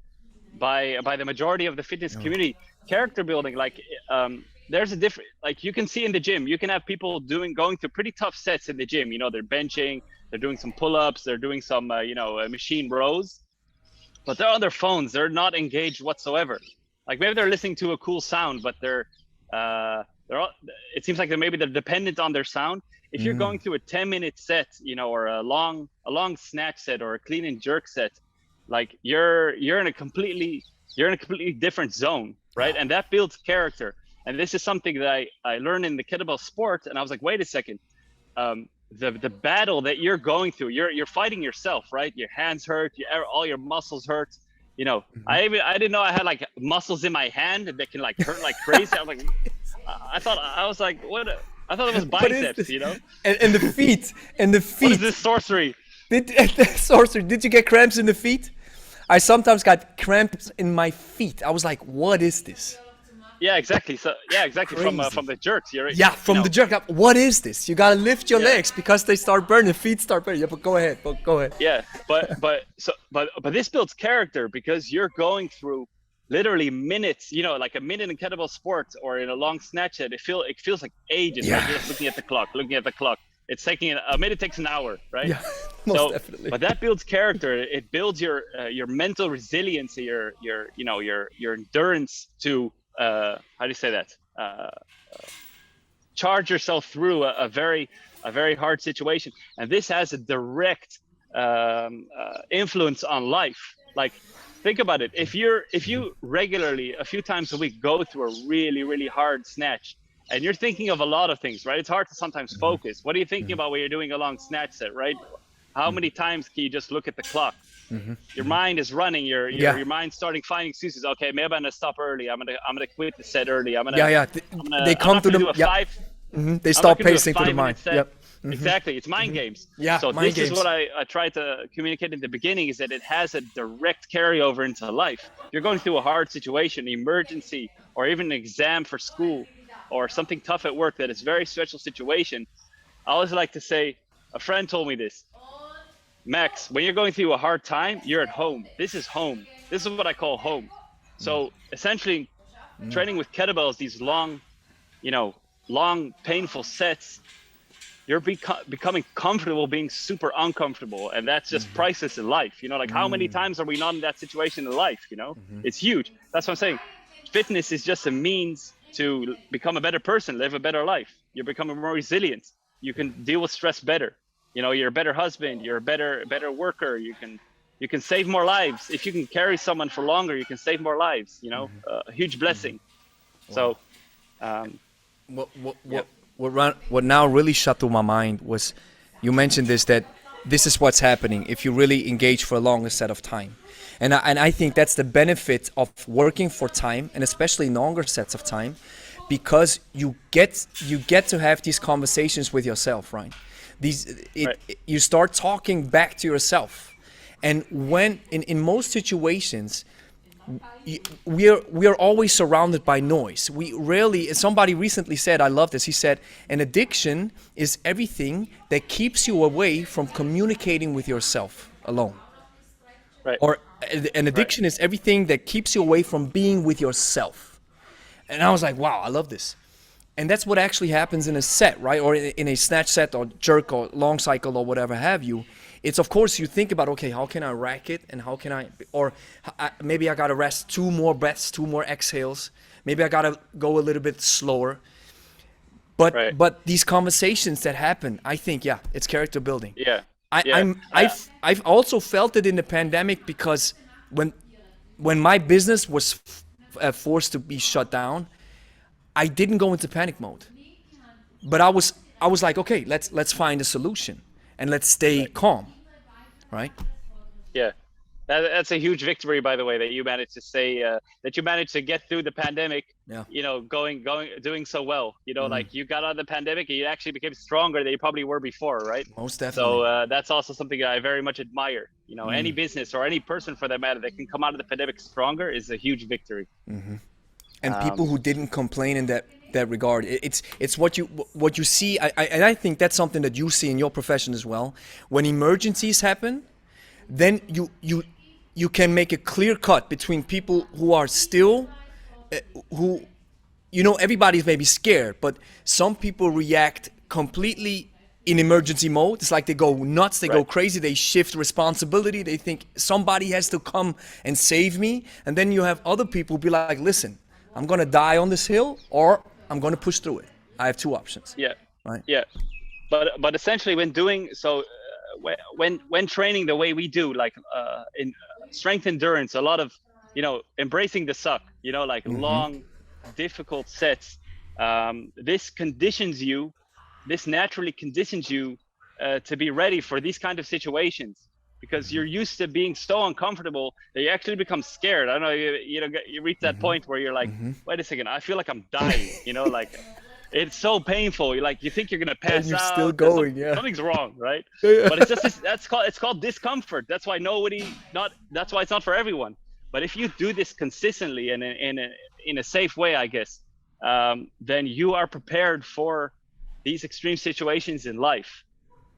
by the majority of the fitness community. Character building, like there's a different, like you can see in the gym, you can have people going through pretty tough sets in the gym. They're benching, they're doing some pull-ups, they're doing some machine rows, but they're on their phones, they're not engaged whatsoever. Like maybe they're listening to a cool sound, but it seems like they're dependent on their sound. If you're going through a 10-minute set, or a long snatch set or a clean and jerk set, like you're in a completely different zone, right? And that builds character. And this is something that I learned in the kettlebell sport. And I was like, wait a second, the battle that you're going through, you're fighting yourself, right? Your hands hurt, all your muscles hurt. I didn't know I had like muscles in my hand that can like hurt like crazy. I was like, I thought it was biceps, And the feet, What is this sorcery? Sorcery, did you get cramps in the feet? I sometimes got cramps in my feet. I was like, what is this? Yeah, exactly. So exactly. From the jerks. The jerk. What is this? You gotta lift your legs because they start burning. Feet start burning. Yeah, but go ahead. Yeah, but this builds character because you're going through literally minutes. Like a minute in kettlebell sports or in a long snatch set. It feels like ages. Yeah. Right? You're just looking at the clock. It's taking a minute takes an hour, right? Yeah, most definitely. But that builds character. It builds your mental resiliency, your endurance to how do you say that? Charge yourself through a very hard situation, and this has a direct influence on life. Like, think about it. If you regularly, a few times a week, go through a really hard snatch, and you're thinking of a lot of things, right? It's hard to sometimes focus. What are you thinking about when you're doing a long snatch set, right? How many times can you just look at the clock? Your mind is running. Your mind's starting finding excuses. Okay, maybe I'm gonna stop early. I'm gonna quit the set early. They come to them. They start pacing to the mind. Yep. Exactly. It's mind games. Yeah. So this is what I tried to communicate in the beginning, is that it has a direct carryover into life. You're going through a hard situation, emergency, or even an exam for school, or something tough at work that is a very special situation. I always like to say, a friend told me this: Max, when you're going through a hard time, you're at home. This is home. This is what I call home. So essentially, training with kettlebells, these long, painful sets, you're becoming comfortable being super uncomfortable. And that's just priceless in life. Like how many times are we not in that situation in life? It's huge. That's what I'm saying. Fitness is just a means to become a better person, live a better life. You're becoming more resilient. You can deal with stress better. You're a better husband. You're a better worker. You can save more lives. If you can carry someone for longer, you can save more lives. A huge blessing. So, what now really shut through my mind was, you mentioned that this is what's happening if you really engage for a longer set of time. And I think that's the benefit of working for time, and especially longer sets of time, because you get to have these conversations with yourself, right? You start talking back to yourself, and when in most situations, we are always surrounded by noise. We rarely. Somebody recently said, I love this. He said, an addiction is everything that keeps you away from communicating with yourself alone. Right. Or an addiction is everything that keeps you away from being with yourself. And I was like, wow, I love this. And that's what actually happens in a set, right? Or in a snatch set or jerk or long cycle or whatever have you. It's, of course, you think about, okay, how can I rack it? And how can maybe I got to rest 2 more breaths, 2 more exhales. Maybe I got to go a little bit slower. But these conversations that happen, I think, it's character building. Yeah. I've also felt it in the pandemic, because when my business was forced to be shut down, I didn't go into panic mode, but I was like, okay, let's find a solution and let's stay calm, right? Yeah, that's a huge victory, by the way, that you managed to say that you managed to get through the pandemic. Yeah. Doing so well. Like you got out of the pandemic and you actually became stronger than you probably were before, right? Most definitely. So that's also something that I very much admire. Any business or any person for that matter that can come out of the pandemic stronger is a huge victory. And people who didn't complain that regard. It's what you see. And I think that's something that you see in your profession as well. When emergencies happen, then you can make a clear cut between people who are still who everybody's maybe scared, but some people react completely in emergency mode. It's like they go nuts, they go Right. crazy, they shift responsibility, they think somebody has to come and save me. And then you have other people be like, listen, I'm gonna die on this hill or I'm gonna push through it. I have two options. Yeah. Right. Yeah. But essentially, when doing so, when training the way we do, like in strength endurance, a lot of embracing the suck, like long, difficult sets. This conditions you. This naturally conditions you to be ready for these kind of situations, because you're used to being so uncomfortable that you actually become scared. I don't know, you reach that point where you're like, wait a second, I feel like I'm dying. Like it's so painful. You think you're gonna pass And you're out. still going, yeah. Something's wrong, right? But it's just it's called discomfort. That's why that's why it's not for everyone. But if you do this consistently and in a safe way, I guess, then you are prepared for these extreme situations in life.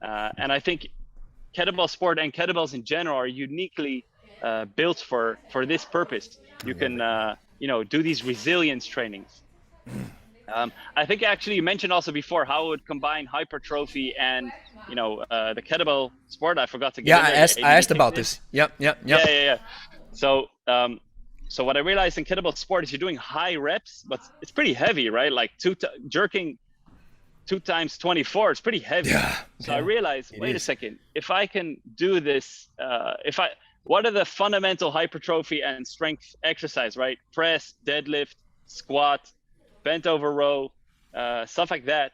And I think kettlebell sport and kettlebells in general are uniquely built for this purpose. You can do these resilience trainings. I think actually you mentioned also before how it would combine hypertrophy and the kettlebell sport. I forgot to get in there. I asked about this. Yep. Yeah. So what I realized in kettlebell sport is you're doing high reps, but it's pretty heavy, right? Like jerking 2 times 24, it's pretty heavy. So I realized, wait a second, if I can do this, what are the fundamental hypertrophy and strength exercise, right? Press, deadlift, squat, bent over row, stuff like that.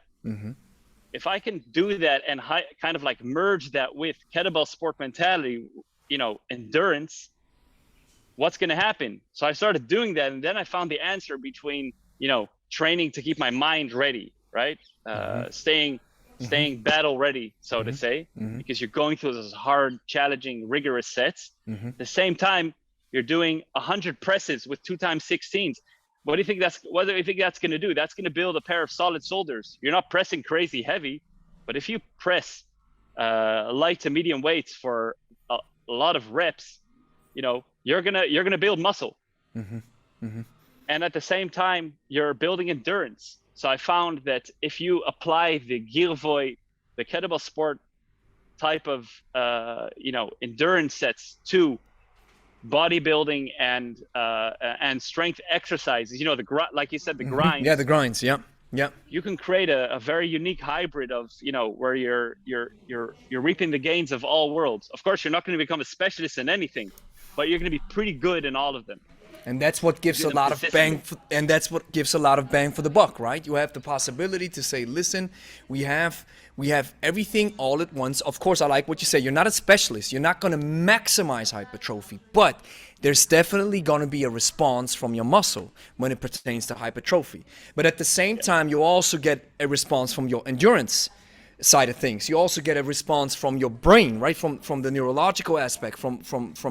If I can do that and kind of like merge that with kettlebell sport mentality, endurance, what's going to happen? So I started doing that, and then I found the answer between training to keep my mind ready, right? Staying battle ready, so to say, because you're going through those hard, challenging, rigorous sets. At the same time, you're doing 100 presses with 2 times 16s. What do you think that's going to do? That's going to build a pair of solid shoulders. You're not pressing crazy heavy, but if you press light to medium weights for a lot of reps, you're gonna build muscle. And at the same time, you're building endurance. So I found that if you apply the Giervoy, the kettlebell sport type of endurance sets to bodybuilding and strength exercises, like you said, the grinds. Yeah, the grinds. Yeah. You can create a very unique hybrid of where you're reaping the gains of all worlds. Of course, you're not going to become a specialist in anything, but you're going to be pretty good in all of them. And that's what gives a lot of bang for the buck, right? You have the possibility to say, listen, we have everything all at once. Of course, I like what you say. You're not a specialist. You're not going to maximize hypertrophy, but there's definitely going to be a response from your muscle when it pertains to hypertrophy. But at the same time, you also get a response from your endurance side of things. You also get a response from your brain, right? From the neurological aspect, from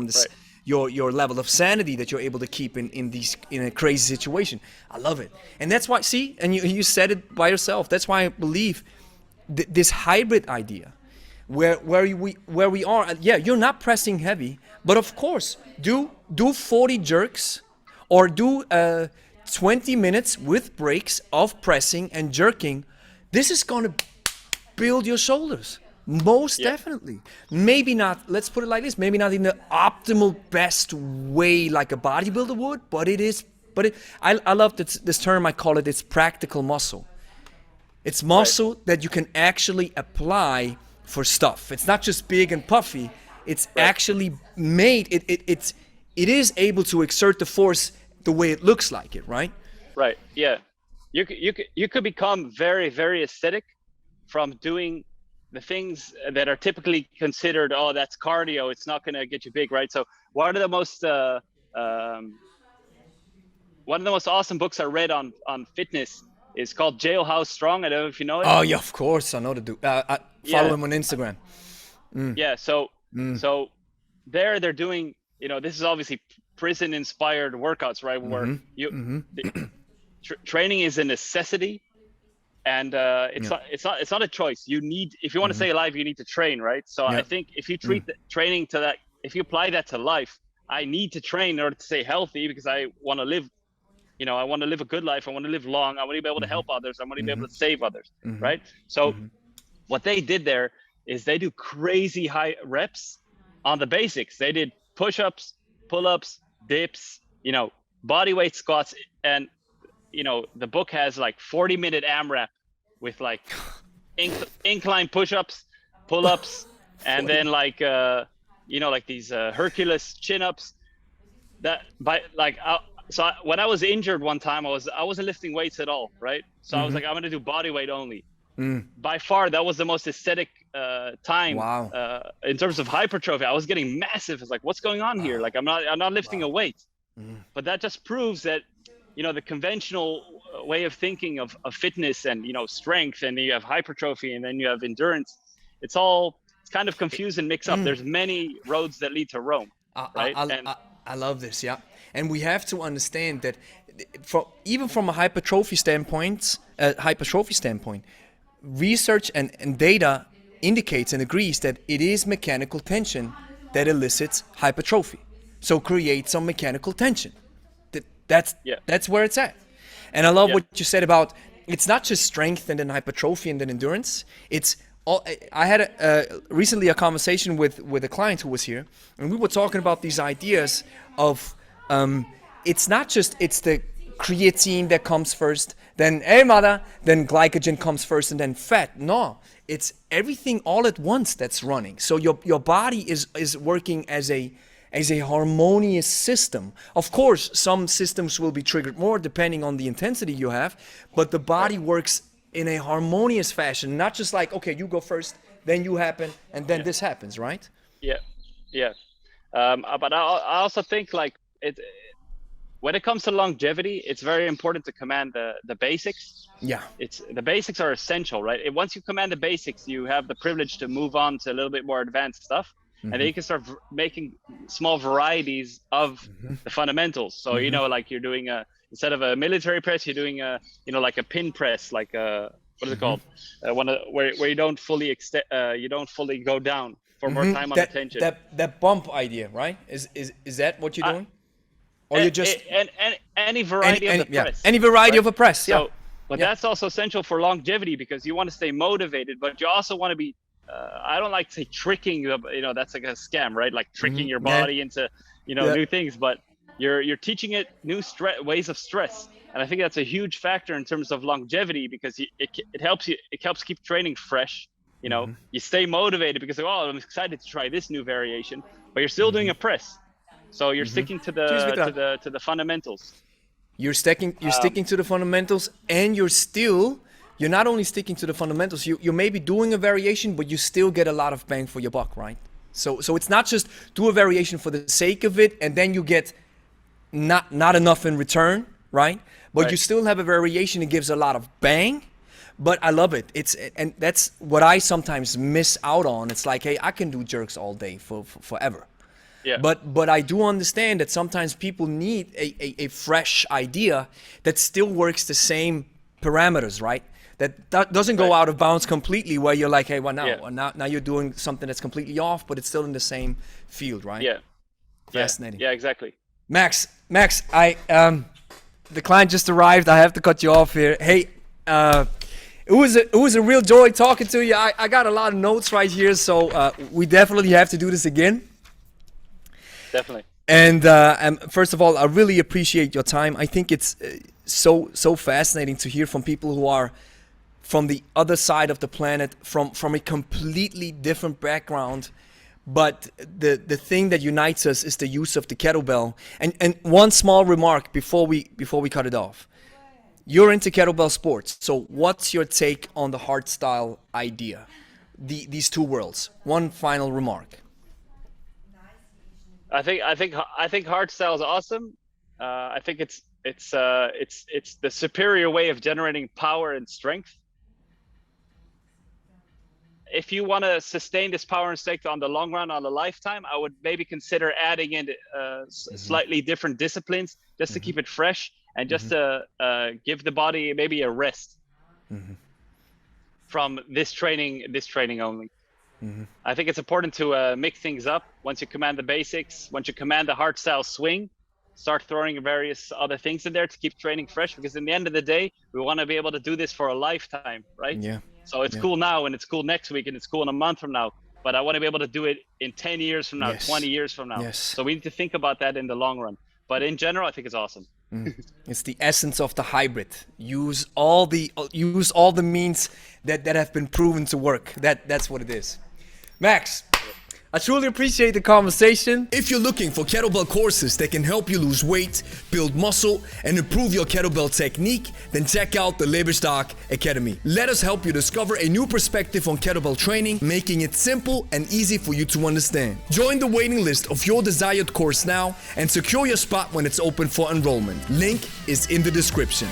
this. Right. Your level of sanity that you're able to keep in a crazy situation. I love it. And that's why, and you said it by yourself, that's why I believe this hybrid idea where we are, you're not pressing heavy, but of course, do 40 jerks or do 20 minutes with breaks of pressing and jerking. This is going to build your shoulders. Most definitely. Maybe not, let's put it like this, maybe not in the optimal best way like a bodybuilder would, but it is, I love this term, I call it, it's practical muscle. It's muscle that you can actually apply for stuff. It's not just big and puffy, it's actually made, it is able to exert the force the way it looks like it, right? Right, yeah. You could become very, very aesthetic from doing the things that are typically considered, that's cardio, it's not going to get you big, right? So one of the most awesome books I read on fitness is called Jailhouse Strong. I don't know if you know it. Oh yeah, of course I know the dude. I follow him on Instagram. Yeah, so they're doing, this is obviously prison inspired workouts, right? Where training is a necessity, and it's not a choice. You need, if you want to stay alive, you need to train, right? So I think if you treat the training to that, if you apply that to life, I need to train in order to stay healthy because I want to live, I want to live a good life. I want to live long. I want to be able to help others. I want to be able to save others, right? So what they did there is they do crazy high reps on the basics. They did push-ups, pull-ups, dips, body weight squats, and the book has like 40-minute AMRAP with like incline push-ups, pull-ups, and then like like these Hercules chin-ups. That by like when I was injured one time, I wasn't lifting weights at all, right? So I was like, I'm gonna do body weight only. By far, that was the most aesthetic time. Wow. In terms of hypertrophy, I was getting massive. It's like, what's going on here? Like, I'm not lifting a weight. But that just proves that the conventional way of thinking of fitness and strength, and you have hypertrophy, and then you have endurance. It's kind of confused and mixed up. There's many roads that lead to Rome, right? I love this, yeah. And we have to understand that, even from a hypertrophy standpoint, research and data indicates and agrees that it is mechanical tension that elicits hypertrophy. So create some mechanical tension. That's where it's at. And I love what you said about, it's not just strength and then hypertrophy and then endurance. It's all. I had recently a conversation with a client who was here, and we were talking about these ideas of it's not just, it's the creatine that comes first, then then glycogen comes first, and then fat. No, it's everything all at once that's running. So your body is working as a harmonious system. Of course, some systems will be triggered more depending on the intensity you have, but the body works in a harmonious fashion, not just like, okay, you go first, then you happen, and then this happens, right? Yeah. But I also think like when it comes to longevity, it's very important to command the basics. Yeah. The basics are essential, right? Once you command the basics, you have the privilege to move on to a little bit more advanced stuff. And then you can start making small varieties of the fundamentals. So, like you're doing instead of a military press, you're doing like a pin press, like what is it called? Where you don't fully go down for more time on attention. That bump idea, right? Is that what you're doing? Or you just any variety of the press. Any variety of a press, So, but that's also essential for longevity because you want to stay motivated, but you also want to be I don't like to say tricking, that's like a scam, right? Like tricking your body into, new things, but you're teaching it new ways of stress. And I think that's a huge factor in terms of longevity because it helps keep training fresh. You stay motivated because, I'm excited to try this new variation, but you're still doing a press. So you're sticking to the fundamentals. You're sticking to the fundamentals, and you're not only sticking to the fundamentals, you may be doing a variation, but you still get a lot of bang for your buck, right? So it's not just do a variation for the sake of it, and then you get not enough in return, right? But you still have a variation that gives a lot of bang. But I love it. And that's what I sometimes miss out on. It's like, hey, I can do jerks all day for forever. Yeah. But I do understand that sometimes people need a fresh idea that still works the same parameters, right? That doesn't go out of bounds completely, where you're like, hey, well, now you're doing something that's completely off, but it's still in the same field, right? Yeah. Fascinating. Yeah, exactly. Max, the client just arrived. I have to cut you off here. Hey, it was a real joy talking to you. I got a lot of notes right here, so we definitely have to do this again. Definitely. And first of all, I really appreciate your time. I think it's so fascinating to hear from people who are from the other side of the planet, from a completely different background. But the thing that unites us is the use of the kettlebell. And one small remark before we cut it off. You're into kettlebell sports. So what's your take on the hardstyle idea? These two worlds. One final remark. I think hardstyle is awesome. I think it's the superior way of generating power and strength. If you want to sustain this power and strength on the long run, on the lifetime, I would maybe consider adding in slightly different disciplines just to keep it fresh and just to give the body maybe a rest from this training only. I think it's important to mix things up. Once you command the basics, once you command the hardstyle swing, start throwing various other things in there to keep training fresh, because in the end of the day, we want to be able to do this for a lifetime, right? Yeah. So it's cool now, and it's cool next week, and it's cool in a month from now, but I want to be able to do it in 10 years from now, 20 years from now. So we need to think about that in the long run. But in general, I think it's awesome. It's the essence of the hybrid. Use all the means that have been proven to work. That's what it is. Max, I truly appreciate the conversation. If you're looking for kettlebell courses that can help you lose weight, build muscle, and improve your kettlebell technique, then check out the Leberstock Academy. Let us help you discover a new perspective on kettlebell training, making it simple and easy for you to understand. Join the waiting list of your desired course now and secure your spot when it's open for enrollment. Link is in the description.